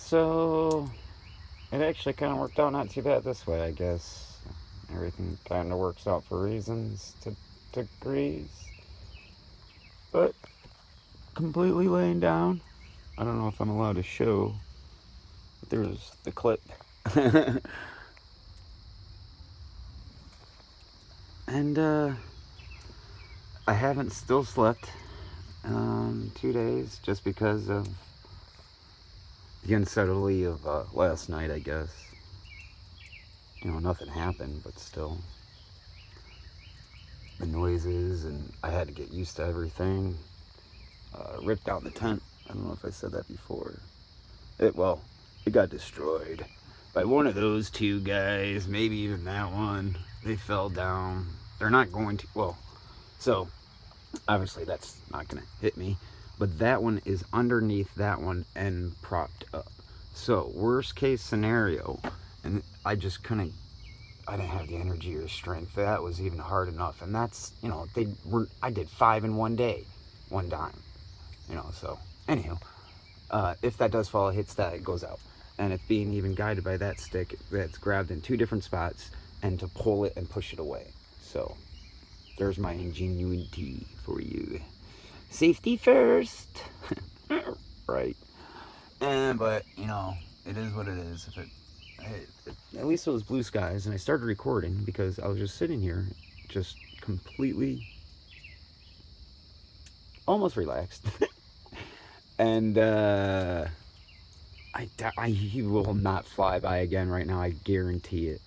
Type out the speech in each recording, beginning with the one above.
So it actually kind of worked out not too bad this way, I guess. Everything kind of works out for reasons to degrees. But completely laying down. I don't know if I'm allowed to show, but there's the clip. And I haven't still slept 2 days just because of the unsettledly of last night, I guess. Nothing happened, but still. The noises, and I had to get used to everything. Ripped out the tent. I don't know if I said that before. It got destroyed by one of those two guys, maybe even that one. They fell down. They're not going to. So obviously that's not going to hit me. But that one is underneath that one and propped up. So worst case scenario, and I just couldn't. I didn't have the energy or strength. That was even hard enough. And that's, I did 5 in one day, one time. So anyhow, if that does fall, it hits that, it goes out. And it's being even guided by that stick that's grabbed in 2 different spots and to pull it and push it away. So there's my ingenuity for you. Safety first. Right. But, it is what it is. At least it was blue skies, and I started recording because I was just sitting here, just completely, almost relaxed. And he will not fly by again right now, I guarantee it.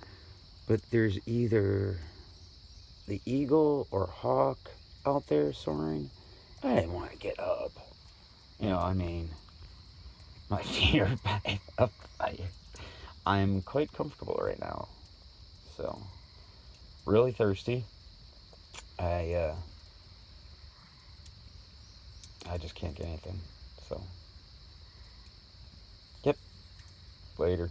But there's either the eagle or hawk out there soaring. I didn't want to get up. My feet are back up. I'm quite comfortable right now. So, really thirsty. I just can't get anything. So, yep. Later.